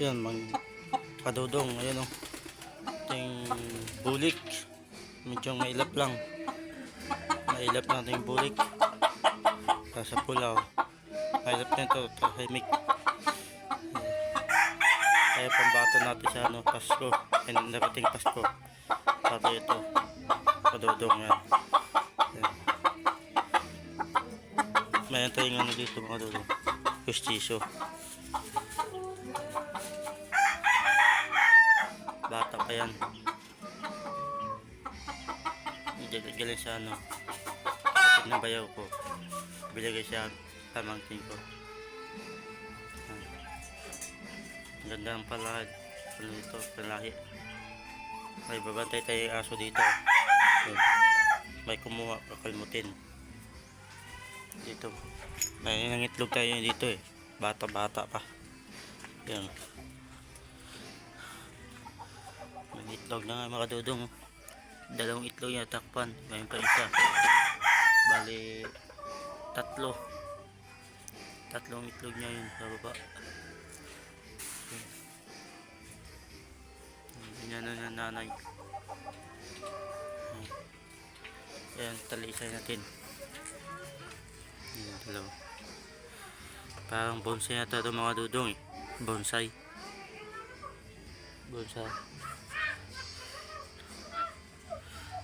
Yan, kadudong. Ayan o. Ito yung bulik. Medyo mailap lang. Mailap lang ito yung bulik. Sa pula o. Mailap na ito. Tahimik. Kaya pambato natin sa Pasko. Ay, narating Pasko. Pati ito. Kadudong yan. Yan. Mayroon tayong dito mga kadudong. Pustiso. Bata pa yan. Galing sa kapit ng bayaw ko. Biligay siya pamangkin ko. Ganda ng palahad. Ano ito? Palahi. May babantay tayong aso dito. May kumuha, kakalmutin. Dito. May nangitlog tayo dito eh. Bata-bata pa. Yan. May itlog na nga mga kadudong. Dalawang itlog niya takpan. Ngayon pa isa. Bali, tatlong itlog niya yun sa baba. Yan na nanay. Yan, talisay natin. Yan, dalawa. Parang bonsai na ito mga dudong eh. Bonsai.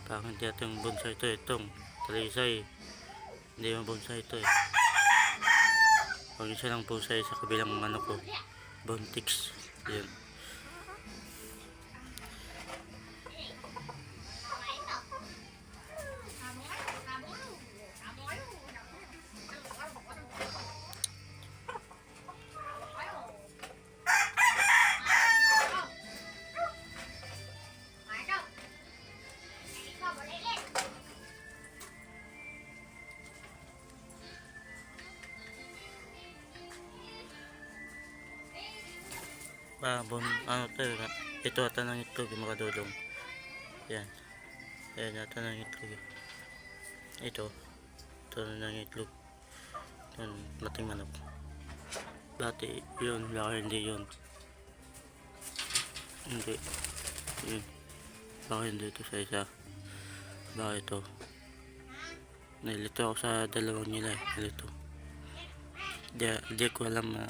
Parang hindi itong bonsai ito. Itong talisay. Hindi yung bonsai ito eh. Pag isa lang bonsai sa kabilang ko. Bontix. Yan. Ito ata ng itlog yung mga dudong. Yan. Yan ata ng itlog. Ito ng itlog. Yan, lating manok. Dati yun, baka hindi yun. Hindi. Yun. Baka hindi ito sa isa. Baka ito. Nilito ako sa dalawang nila eh. Nilito. Di ko alam na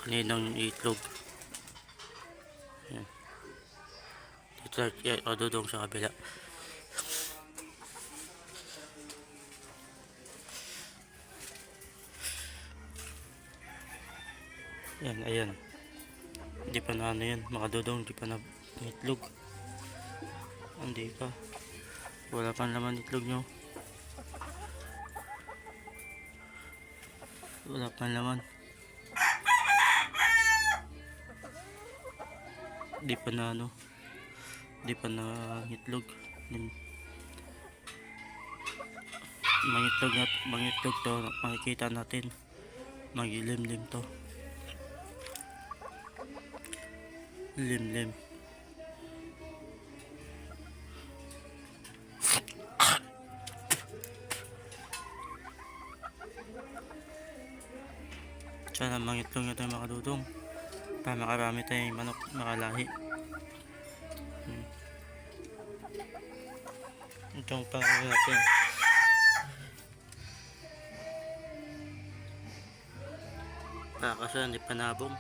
kaninang itlog. Yan. Dito dudong sa kabila. Yan, ayan. Hindi pa na yan, mga dudong, hindi pa na itlog. Hindi pa. Wala pa naman itlog nyo. Wala pa naman. Di pa na di pa na itlog. Mangitlog to, makikita natin. Magilimlim to. Limlim. Sana mangitlog na tayo mga dudong. Para makarami tayong manok makalahi. Itong pangalawa natin. Kasi hindi pa nabong.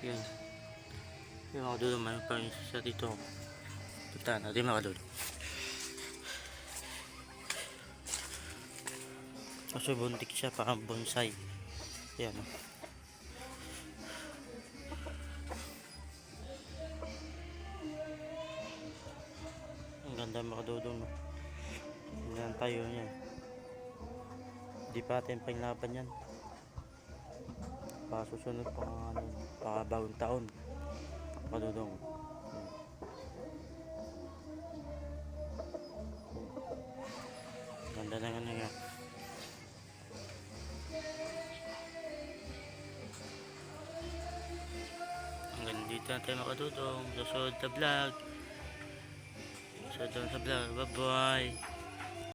Yan. Yung mga dudong, mayroon pa yung isa dito. Puntahan natin mga dudong. Kasi buntik siya, parang bonsai. Yan. Ang ganda mga dudong. Yan tayo niya. Di pa natin panglaban yan. Susunod pa bagong taon. Mga dudong. Ganda na nga nga. Hanggang dito na tayo mga dudong. Susunod sa vlog. Bye bye.